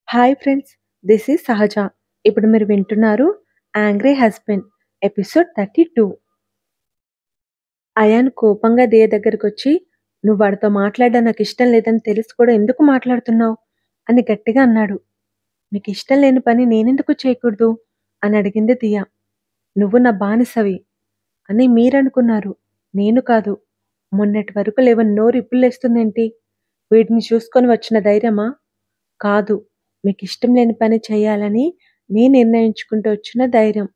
Hi friends, this is సహజ. ఇప్పుడు మీరు వింటున్నారు యాంగ్రీ హస్బెండ్ ఎపిసోడ్ 32. అయాన్ కోపంగా దియ దగ్గరకొచ్చి, నువ్వు వాడితో మాట్లాడడం నాకు ఇష్టం లేదని తెలిసి కూడా ఎందుకు మాట్లాడుతున్నావు అని గట్టిగా అన్నాడు. నీకు ఇష్టం లేని పని నేనెందుకు చేయకూడదు అని అడిగింది దియ. నువ్వు నా బానిసవి అని మీరనుకున్నారు, నేను కాదు. మొన్నటి వరకు లేవని నోరు ఇప్పుడు లేస్తుందేంటి? వీడిని చూసుకొని వచ్చిన ధైర్యమా? కాదు. మీకిష్టం లేని పని చేయాలని నేను నిర్ణయించుకుంటూ వచ్చిన ధైర్యం.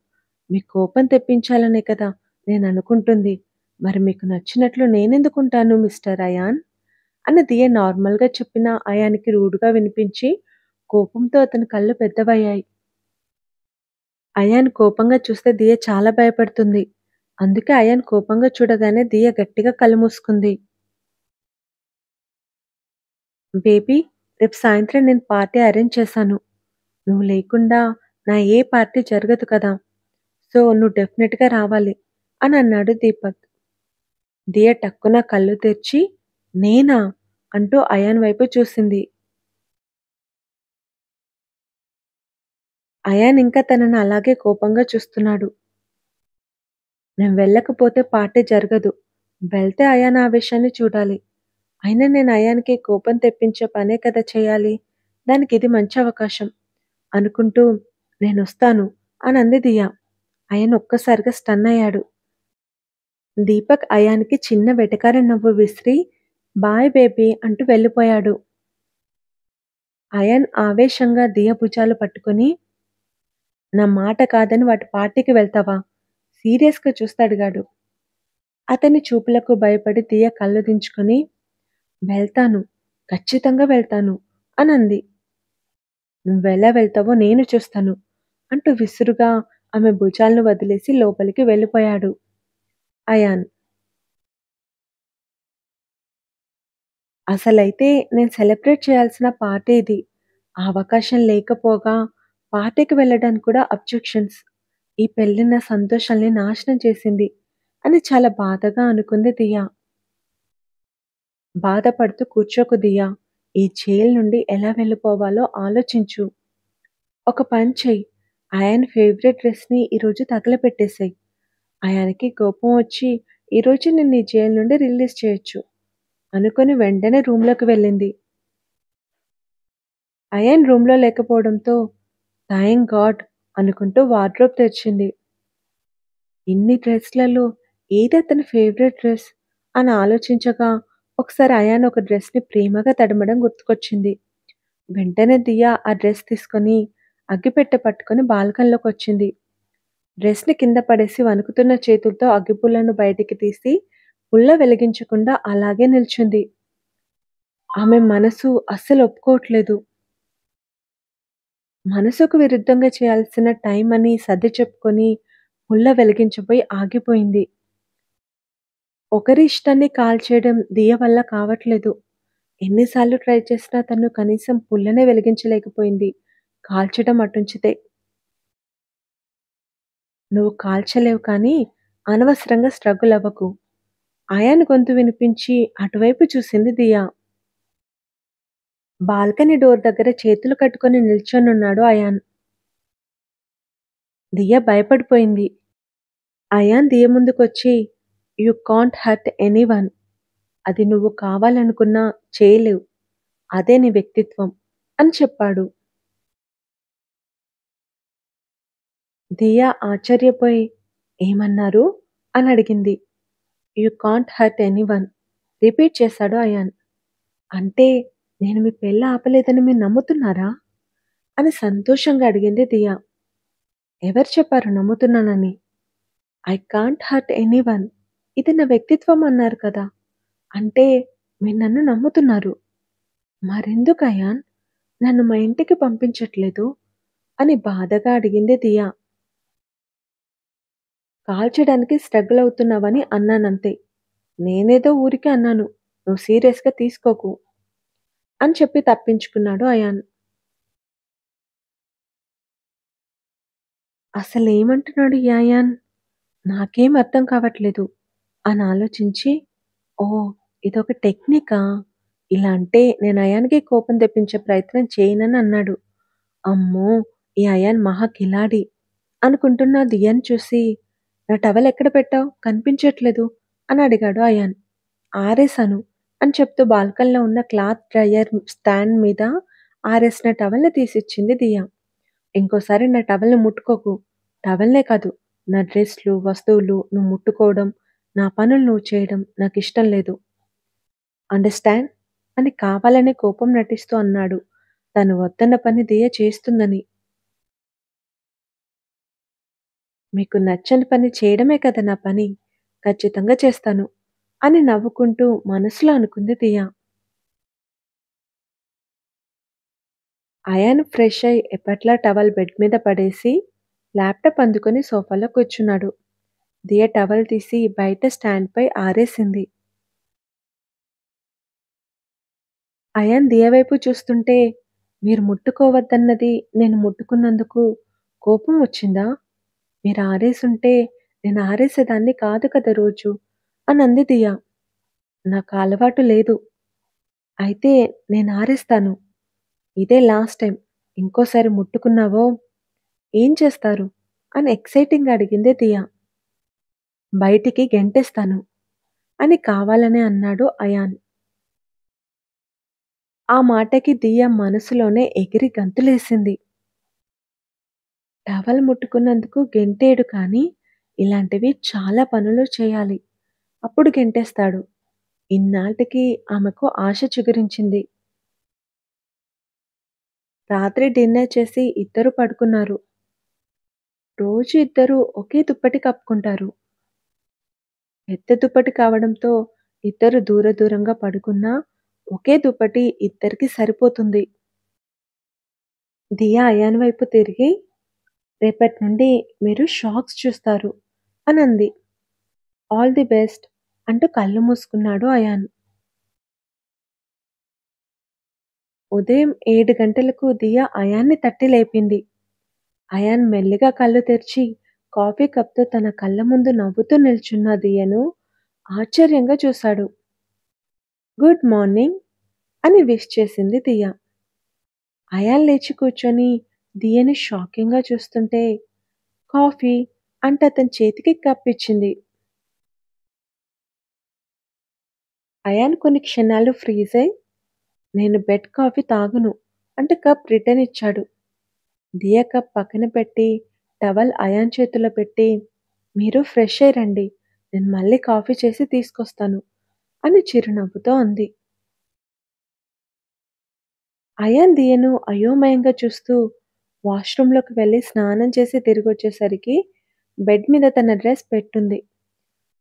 మీకు కోపం తెప్పించాలనే కదా నేననుకుంటుంది. మరి మీకు నచ్చినట్లు నేనెందుకుంటాను మిస్టర్ అయాన్? అని దియ నార్మల్‌గా చెప్పినా అయాన్‌కి రూడ్‌గా వినిపించి కోపంతో అతని కళ్ళు పెద్దవయ్యాయి. అయాన్ కోపంగా చూస్తే దియ చాలా భయపడుతుంది. అందుకే అయాన్ కోపంగా చూడగానే దియ గట్టిగా కళ్ళు మూసుకుంది. బేబీ, రేపు సాయంత్రం నేను పార్టీ అరేంజ్ చేశాను. నువ్వు లేకుండా నా ఏ పార్టీ జరగదు కదా! సో, నువ్వు డెఫినెట్‌గా రావాలి అని అన్నాడు దీపక్. దియ టక్కున కళ్ళు తెరిచి, నేనా? అంటూ అయాన్ వైపు చూసింది. అయాన్ ఇంకా తనని అలాగే కోపంగా చూస్తున్నాడు. నేను వెళ్ళకపోతే పార్టీ జరగదు. వెళ్తే అయాన్ ఆవేశాన్ని చూడాలి. అయినా నేను అయాన్‌కి కోపం తెప్పించే పనే కదా చేయాలి. దానికి ఇది మంచి అవకాశం అనుకుంటూ నేనొస్తాను అని అంది దియ. అయాన్ ఒక్కసారిగా స్టన్ అయ్యాడు. దీపక్ అయాన్‌కి చిన్న వెటకారం నవ్వు విసిరి, బాయ్ బేబీ అంటూ వెళ్ళిపోయాడు. అయాన్ ఆవేశంగా దియ భుజాలు పట్టుకొని, నా మాట కాదని వాటి పార్టీకి వెళ్తావా? సీరియస్‌గా చూస్తూ అడిగాడు. అతని చూపులకు భయపడి దియ కళ్ళు దించుకొని, వెళ్తాను. ఖచ్చితంగా వెళ్తాను అనంది. నువ్వెలా వెళ్తావో నేను చూస్తాను అంటూ విసురుగా ఆమె భుజాలను వదిలేసి లోపలికి వెళ్ళిపోయాడు అయాన్. అసలైతే నేను సెలబ్రేట్ చేయాల్సిన పార్టీ ఇది. ఆ అవకాశం లేకపోగా పార్టీకి వెళ్ళడానికి కూడా అబ్జెక్షన్స్. ఈ పెళ్లి నా సంతోషాల్ని నాశనం చేసింది అని చాలా బాధగా అనుకుంది దియ. బాధపడుతూ కూర్చోకు దియ. ఈ జైలు నుండి ఎలా వెళ్ళిపోవాలో ఆలోచించు. ఒక పని చెయ్యి. అయాన్ ఫేవరెట్ డ్రెస్‌ని ఈరోజు తగలబెట్టేసేయ్. అయాన్‌కి కోపం వచ్చి ఈరోజు నిన్ను ఈ జైలు నుండి రిలీజ్ చేయొచ్చు అనుకుని వెంటనే రూమ్‌లోకి వెళ్ళింది. అయాన్ రూమ్‌లో లేకపోవడంతో థాంక్ గాడ్ అనుకుంటూ వార్డ్రోబ్ తెరిచింది. ఇన్ని డ్రెస్‌లలో ఏది అతని ఫేవరెట్ డ్రెస్ అని ఆలోచించగా ఒకసారి అయాన్ ఒక డ్రెస్‌ని ప్రేమగా తడమడం గుర్తుకొచ్చింది. వెంటనే దియ ఆ డ్రెస్ తీసుకొని అగ్గిపెట్టె పట్టుకొని బాల్కనీలోకొచ్చింది. డ్రెస్‌ని కింద పడేసి వణుకుతున్న చేతులతో అగ్గిపుల్లను బయటికి తీసి పుల్ల వెలిగించకుండా అలాగే నిల్చుంది. ఆమె మనసు అస్సలు ఒప్పుకోవట్లేదు. మనసుకు విరుద్ధంగా చేయాల్సిన టైం అని సర్ది చెప్పుకొని పుల్ల వెలిగించబోయి ఆగిపోయింది. ఒకరి ఇష్టాన్ని కాల్చేయడం దియ వల్ల కావట్లేదు. ఎన్నిసార్లు ట్రై చేసినా తను కనీసం పుల్లనే వెలిగించలేకపోయింది. కాల్చడం అటుంచితే. నువ్వు కాల్చలేవు కానీ అనవసరంగా స్ట్రగుల్ అవ్వకు. అయాన్ గొంతు వినిపించి అటువైపు చూసింది దియ. బాల్కనీ డోర్ దగ్గర చేతులు కట్టుకొని నిల్చొనున్నాడు అయాన్. దియ భయపడిపోయింది. అయాన్ దియ ముందుకొచ్చి, యూ కాంట్ హర్ట్ ఎనీవన్. అది నువ్వు కావాలనుకున్నా చేయలేవు. అదే నీ వ్యక్తిత్వం అని చెప్పాడు. దియ ఆశ్చర్యపోయి, ఏమన్నారు? అని అడిగింది. You can't hurt anyone repeat చేశాడు అయాన్. అంటే నేను మీ పెళ్లి ఆపలేదని మీరు నమ్ముతున్నారా? అని సంతోషంగా అడిగింది దియ. ఎవరు చెప్పారు నమ్ముతున్నానని? I can't hurt anyone. ఇది నా వ్యక్తిత్వం అన్నారు కదా! అంటే మీరు నన్ను నమ్ముతున్నారు. మరెందుకు అయాన్ నన్ను మా ఇంటికి పంపించట్లేదు? అని బాధగా అడిగింది దియ. కాల్చడానికి స్ట్రగుల్ అవుతున్నావని అన్నానంతే. నేనేదో ఊరికే అన్నాను. నువ్వు సీరియస్‌గా తీసుకోకు అని చెప్పి తప్పించుకున్నాడు అయాన్. అసలేమంటున్నాడు ఈ అయాన్? నాకేం అర్థం కావట్లేదు అని ఆలోచించి, ఓహ్! ఇదొక టెక్నికా? ఇలా అంటే నేను అయాన్‌కి కోపం తెప్పించే ప్రయత్నం చేయనని అన్నాడు. అమ్మో! ఈ అయాన్ మహా కిలాడి అనుకుంటున్న దియాని చూసి, "నా టవల్ ఎక్కడ పెట్టావు? కనిపించట్లేదు" అని అడిగాడు అయాన్. "ఆరేశాను" అని చెప్తూ బాల్కనీలో ఉన్న క్లాత్ డ్రైయర్ స్టాండ్ మీద ఆరేసిన టవల్‌ని తీసిచ్చింది దియా. "ఇంకోసారి నా టవల్‌ని ముట్టుకోకు. టవల్‌నే కాదు, నా డ్రెస్‌లు, వస్తువులు నువ్వు ముట్టుకోవడం, నా పనులు నువ్వు చేయడం నాకిష్టం లేదు. అండర్‌స్టాండ్" అని కావాలనే కోపం నటిస్తూ అన్నాడు. తను వద్దన్న పని దియ చేస్తుందని. "మీకు నచ్చని పని చేయడమే కదా నా పని. ఖచ్చితంగా చేస్తాను" అని నవ్వుకుంటూ మనసులో అనుకుంది దియ. అయాన్ ఫ్రెష్ అయి ఎప్పట్లా టవల్ బెడ్ మీద పడేసి ల్యాప్టాప్ అందుకొని సోఫాలో కూర్చున్నాడు. దియ టవల్ తీసి బయట స్టాండ్‌పై ఆరేసింది. అయాన్ దియ వైపు చూస్తుంటే, "మీరు ముట్టుకోవద్దన్నది నేను ముట్టుకున్నందుకు కోపం వచ్చిందా? మీరు ఆరేసుంటే నేను ఆరేసేదాన్ని కాదు కదా రోజు" అనంది దియ. "నాకు ఆ అలవాటు లేదు. అయితే నేను ఆరేస్తాను. ఇదే లాస్ట్ టైం. ఇంకోసారి ముట్టుకున్నావో ఏం చేస్తారు?" అని ఎక్సైటింగ్‌గా అడిగింది దియ. "బయటికి గెంటేస్తాను" అని కావాలనే అన్నాడు అయాన్. ఆ మాటకి దియ మనసులోనే ఎగిరి గంతులేసింది. టవల్ ముట్టుకున్నందుకు గెంటేయడు కానీ, ఇలాంటివి చాలా పనులు చేయాలి. అప్పుడు గెంటేస్తాడు. ఇన్నాళ్టికి ఆమెకు ఆశ చిగురించింది. రాత్రి డిన్నర్ చేసి ఇద్దరూ పడుకున్నారు. రోజు ఇద్దరూ ఒకే దుప్పటి కప్పుకుంటారు. పెద్ద దుప్పటి కావడంతో ఇద్దరు దూరంగా పడుకున్నా ఒకే దుప్పటి ఇద్దరికీ సరిపోతుంది. దియా అయాన్ వైపు తిరిగి, "రేపటి నుండి మీరు షాక్స్ చూస్తారు" అనంది. "ఆల్ ది బెస్ట్" అంటూ కళ్ళు మూసుకున్నాడు అయాన్. ఉదయం 7 గంటలకు దియా అయాన్‌ని తట్టి లేపింది. అయాన్ మెల్లిగా కళ్ళు తెరిచి కాఫీ కప్‌తో తన కళ్ళ ముందు నవ్వుతూ నిల్చున్న దియను ఆశ్చర్యంగా చూశాడు. "గుడ్ మార్నింగ్" అని విష్ చేసింది దియ. అయాన్ లేచి కూర్చొని దియని షాకింగ్‌గా చూస్తుంటే, "కాఫీ" అంటూ అతని చేతికి కప్ ఇచ్చింది. అయాన్ కొన్ని క్షణాలు ఫ్రీజ్ అయి, "నేను బెడ్ కాఫీ తాగను" అంటూ కప్ రిటర్న్ ఇచ్చాడు. దియా కప్ పక్కన పెట్టి టవల్ అయాన్ చేతిలో పెట్టి, "మీరు ఫ్రెష్ అయ్యి రండి. నేను మళ్ళీ కాఫీ చేసి తీసుకొస్తాను" అని చిరునవ్వుతో అంది. అయాన్ దియను అయోమయంగా చూస్తూ వాష్‌రూమ్‌లోకి వెళ్లి స్నానం చేసి తిరిగొచ్చేసరికి బెడ్ మీద తన డ్రెస్ పెట్టుంది.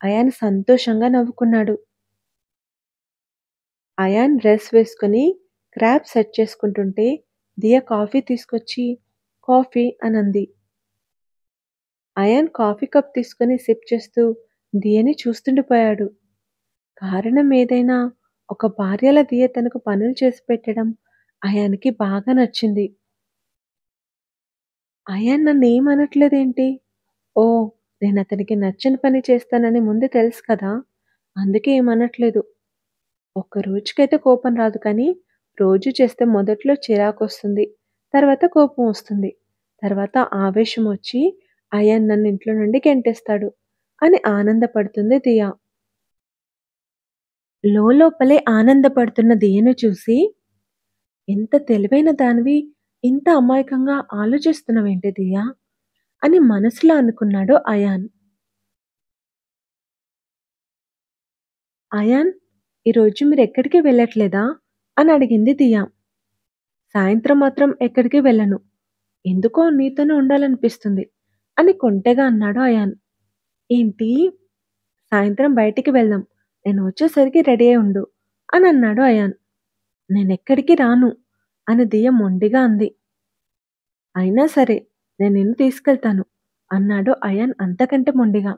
అయాన్ సంతోషంగా నవ్వుకున్నాడు. అయాన్ డ్రెస్ వేసుకుని క్రాబ్ సెట్ చేసుకుంటుంటే దియ కాఫీ తీసుకొచ్చి, "కాఫీ" అనంది. అయాన్ కాఫీ కప్ తీసుకొని సిప్ చేస్తూ దియని చూస్తుండిపోయాడు. కారణం ఏదైనా ఒక భార్యలా దియ తనకు పనులు చేసి పెట్టడం అయాన్‌కి బాగా నచ్చింది. అయాన్ నన్నేమనట్లేదేంటి? ఓహ్! నేనతనికి నచ్చని పని చేస్తానని ముందే తెలుసు కదా! అందుకే ఏమనట్లేదు. ఒక్క రోజుకైతే కోపం రాదు కానీ, రోజూ చేస్తే మొదట్లో చిరాకొస్తుంది. తర్వాత కోపం వస్తుంది. తర్వాత ఆవేశం వచ్చి అయాన్ నన్ను ఇంట్లో నుండి గెంటేస్తాడు అని ఆనందపడుతుంది దియ. లోలోపలే ఆనందపడుతున్న దియను చూసి, "ఎంత తెలివైన దానివి, ఇంత అమాయకంగా ఆలోచిస్తున్నావేంటి దియా" అని మనసులో అనుకున్నాడు అయాన్. "అయాన్, ఈరోజు మీరెక్కడికి వెళ్ళట్లేదా?" అని అడిగింది దియా. "సాయంత్రం మాత్రం ఎక్కడికి వెళ్ళను. ఎందుకో నీతోనే ఉండాలనిపిస్తుంది" అని కొంటెగా అన్నాడు అయాన్. "ఏంటి? సాయంత్రం బయటికి వెళ్దాం. నేను వచ్చేసరికి రెడీ అయి ఉండు" అని అన్నాడు అయాన్. "నేనెక్కడికి రాను" అని దియ మొండిగా అంది. "అయినా సరే నేను నిన్ను తీసుకెళ్తాను" అన్నాడు అయాన్ అంతకంటే మొండిగా.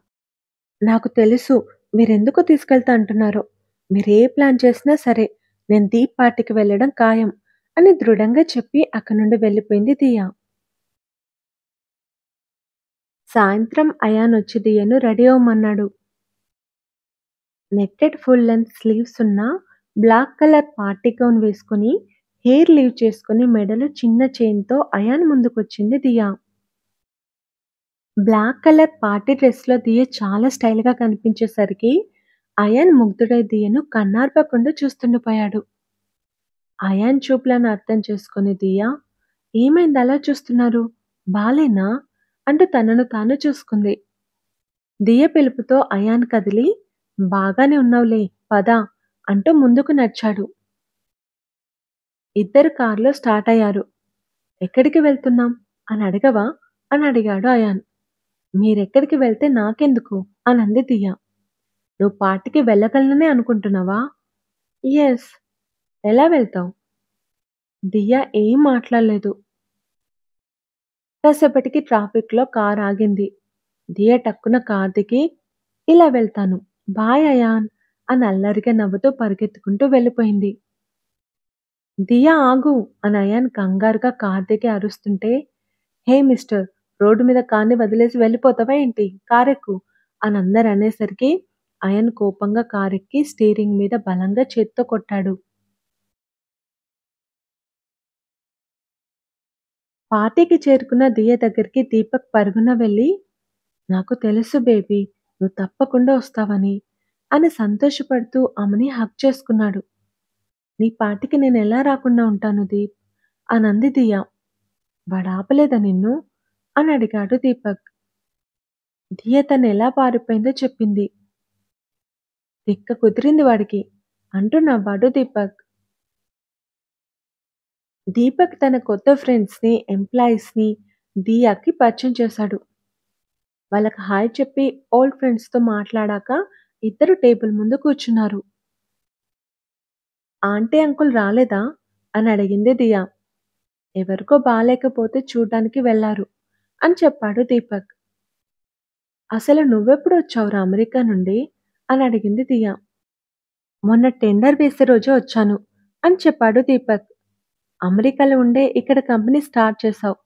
"నాకు తెలుసు మీరెందుకు తీసుకెళ్తా అంటున్నారో. మీరే ప్లాన్ చేసినా సరే నేను దీప్ పార్టీకి వెళ్ళడం ఖాయం" అని దృఢంగా చెప్పి అక్కడి నుండి వెళ్ళిపోయింది దియ. సాయంత్రం అయాన్ వచ్చి దియను రెడీ అవ్వమన్నాడు. నెట్టెడ్ ఫుల్ లెంగ్త్ స్లీవ్స్ ఉన్న బ్లాక్ కలర్ పార్టీ గౌన్ వేసుకొని హెయిర్ లీవ్ చేసుకొని మెడలో చిన్న చైన్‌తో అయాన్ ముందుకొచ్చింది దియా. బ్లాక్ కలర్ పార్టీ డ్రెస్‌లో దియ చాలా స్టైల్‌గా కనిపించేసరికి అయాన్ ముగ్ధుడై దియను కన్నార్పకుండా చూస్తుండిపోయాడు. అయాన్ చూపులను అర్థం చేసుకుని దియా, "ఏమైంది అలా చూస్తున్నారు? బాలేనా?" అంటూ తనను తాను చూసుకుంది. దియ పిలుపుతో అయాన్ కదిలి, "బాగానే ఉన్నావులే పద" అంటూ ముందుకు నడిచాడు. ఇద్దరు కారులో స్టార్ట్ అయ్యారు. "ఎక్కడికి వెళ్తున్నాం అని అడగవా?" అని అడిగాడు అయాన్. "మీరెక్కడికి వెళ్తే నాకెందుకు?" అనంది దియ. "నువ్వు పార్టీకి వెళ్ళగలననే అనుకుంటున్నావా?" "యెస్." "ఎలా వెళ్తావు?" దియ ఏం మాట్లాడలేదు. కాసేపటికి ట్రాఫిక్‌లో కార్ ఆగింది. దియ టక్కున కార్ దిగి, "ఇలా వెళ్తాను. బాయ్ అయాన్" అని అల్లరిగా నవ్వుతూ పరిగెత్తుకుంటూ వెళ్ళిపోయింది. "దియ ఆగు" అని అయాన్ కంగారుగా కార్ దిగి అరుస్తుంటే, "హే మిస్టర్, రోడ్డు మీద కార్‌ని వదిలేసి వెళ్ళిపోతావా ఏంటి? కారెక్కు" అని అందరూ అనేసరికి అయాన్ కోపంగా కారెక్కి స్టీరింగ్ మీద బలంగా చేత్తో కొట్టాడు. పార్టీకి చేరుకున్న దియ దగ్గరికి దీపక్ పరుగున వెళ్ళి, "నాకు తెలుసు బేబీ, నువ్వు తప్పకుండా వస్తావని" అని సంతోషపడుతూ ఆమెని హగ్ చేసుకున్నాడు. "నీ పార్టీకి నేనెలా రాకుండా ఉంటాను దీప్" అనంది దియ. "వాడాపలేదా నిన్ను?" అని అడిగాడు దీపక్. దియ తనెలా పారిపోయిందో చెప్పింది. "తిక్క కుదిరింది వాడికి" అంటూ నవ్వాడు దీపక్. దీపక్ తన కొత్త ఫ్రెండ్స్‌ని, ఎంప్లాయీస్‌ని దియాకి పరిచయం చేశాడు. వాళ్ళకి హాయ్ చెప్పి ఓల్డ్ ఫ్రెండ్స్‌తో మాట్లాడాక ఇద్దరు టేబుల్ ముందు కూర్చున్నారు. "ఆంటీ, అంకుల్ రాలేదా?" అని అడిగింది దియా. "ఎవరికో బాలేకపోతే చూడ్డానికి వెళ్లారు" అని చెప్పాడు దీపక్. "అసలు నువ్వెప్పుడొచ్చావురా అమెరికా నుండి?" అని అడిగింది దియా. "మొన్న టెండర్ వేసే రోజే వచ్చాను" అని చెప్పాడు దీపక్. "అమెరికాలో ఉండే ఇక్కడ కంపెనీ స్టార్ట్ చేశావు.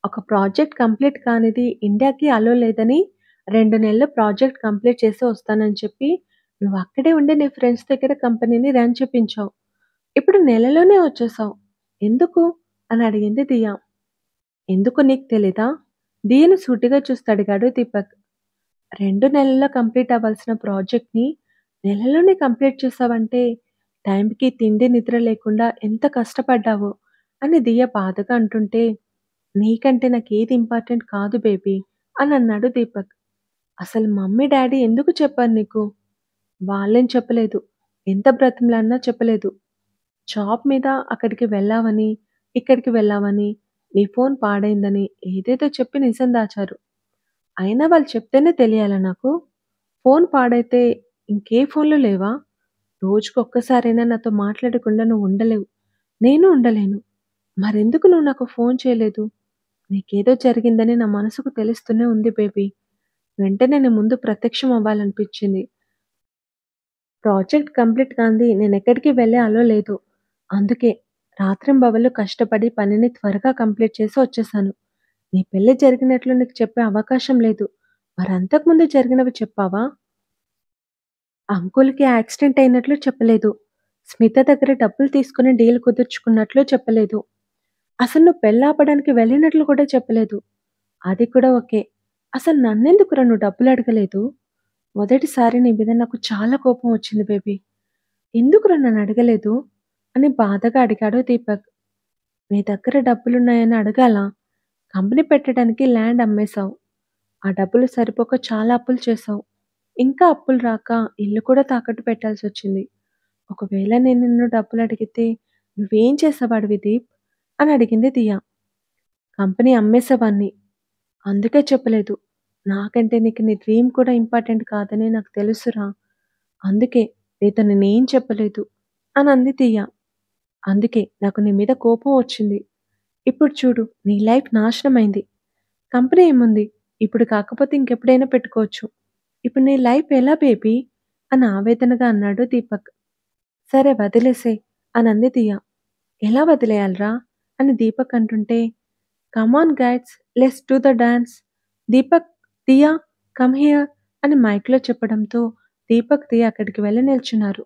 ఒక ప్రాజెక్ట్ కంప్లీట్ కానిది ఇండియాకి అలో లేదని 2 నెలల్లో ప్రాజెక్ట్ కంప్లీట్ చేసి వస్తానని చెప్పి నువ్వు అక్కడే ఉండి నీ ఫ్రెండ్స్ దగ్గర కంపెనీని రన్ చేపించావు. ఇప్పుడు నెలలోనే వచ్చేసావు. ఎందుకు?" అని అడిగింది దియా. "ఎందుకో నీకు తెలీదా?" దియను సూటిగా చూస్తూ అడిగాడు దీపక్. 2 నెలల్లో కంప్లీట్ అవ్వాల్సిన ప్రాజెక్ట్‌ని నెలలోనే కంప్లీట్ చేశావంటే టైంకి తిండి నిద్ర లేకుండా ఎంత కష్టపడ్డావో అని దియ బాధగా అంటుంటే, "నీకంటే నాకేది ఇంపార్టెంట్ కాదు బేబీ" అని అన్నాడు దీపక్. "అసలు మమ్మీ, డ్యాడీ ఎందుకు చెప్పారు నీకు?" "వాళ్ళేం చెప్పలేదు. ఎంత బ్రతిమలాడినా చెప్పలేదు. జాబ్ మీద అక్కడికి వెళ్ళావని, ఇక్కడికి వెళ్ళావని, నీ ఫోన్ పాడైందని ఏదేదో చెప్పి నిజం దాచారు. అయినా వాళ్ళు చెప్తేనే తెలియాలా నాకు? ఫోన్ పాడైతే ఇంకే ఫోన్లు లేవా? రోజుకొక్కసారైనా నాతో మాట్లాడకుండా నువ్వు ఉండలేవు. నేను ఉండలేను. మరెందుకు నువ్వు నాకు ఫోన్ చేయలేదు? నీకేదో జరిగిందని నా మనసుకు తెలుస్తూనే ఉంది బేబీ. వెంటనే నీ ముందు ప్రత్యక్షం అవ్వాలనిపించింది. ప్రాజెక్ట్ కంప్లీట్ కాంది నేనెక్కడికి వెళ్ళే అలో లేదు. అందుకే రాత్రింబవళ్ళు కష్టపడి పనిని త్వరగా కంప్లీట్ చేసి వచ్చేసాను. నీ పెళ్లి జరిగినట్లు నీకు చెప్పే అవకాశం లేదు. మరంతకుముందు జరిగినవి చెప్పావా? అంకుల్‌కి యాక్సిడెంట్ అయినట్లు చెప్పలేదు. స్మిత దగ్గర డబ్బులు తీసుకొని డీల్ కుదుర్చుకున్నట్లు చెప్పలేదు. అసలు నువ్వు పెళ్లాపడానికి వెళ్ళినట్లు కూడా చెప్పలేదు. అది కూడా ఓకే. అసలు నన్నెందుకురా నువ్వు డబ్బులు అడగలేదు? మొదటిసారి నీ మీద నాకు చాలా కోపం వచ్చింది బేబీ. ఎందుకురా నన్ను అడగలేదు? అని బాధగా అడిగాడు దీపక్. నీ దగ్గర డబ్బులున్నాయని అడగాలా? కంపెనీ పెట్టడానికి ల్యాండ్ అమ్మేశావు. ఆ డబ్బులు సరిపోక చాలా అప్పులు చేశావు. ఇంకా అప్పులు రాక ఇల్లు కూడా తాకట్టు పెట్టాల్సొచ్చింది. ఒకవేళ నేను నిన్ను డబ్బులడిగితే నువ్వేం చేసేవాడివి దీప్? అని అడిగింది దియా. కంపెనీ అమ్మేసేవాణ్ణి. అందుకే చెప్పలేదు. నాకంటే నీకు నీ డ్రీమ్ కూడా ఇంపార్టెంట్ కాదని నాకు తెలుసురా. అందుకే నీతో నేనేం చెప్పలేదు అని అంది దియా. అందుకే నాకు నీ మీద కోపం వచ్చింది. ఇప్పుడు చూడు నీ లైఫ్ నాశనమైంది. కంపెనీ ఏముంది? ఇప్పుడు కాకపోతే ఇంకెప్పుడైనా పెట్టుకోవచ్చు. ఇప్పుడు నీ లైఫ్ ఎలా బేబీ? అని ఆవేదనగా అన్నాడు దీపక్. సరే వదిలేసేయ్ అనంది దియా. ఎలా వదిలేయాలిరా? అని దీపక్ అంటుంటే, come on guys, let's do the dance. Deepak, Diya, come here అని మైక్‌లో చెప్పడంతో దీపక్, దియా అక్కడికి వెళ్లి నిల్చున్నారు.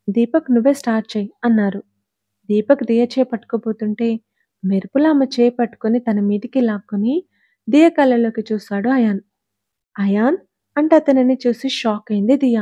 దీపక్, నువ్వే స్టార్ట్ చెయ్యి అన్నారు. దీపక్ దియ చేయి పట్టుకోబోతుంటే, మెరుపులా ఆమె చేయి పట్టుకొని తన మీదికి లాక్కొని దియ కళ్ళలోకి చూశాడు అయాన్. అయాన్ అంటే అతనిని చూసి షాక్ అయింది దియ.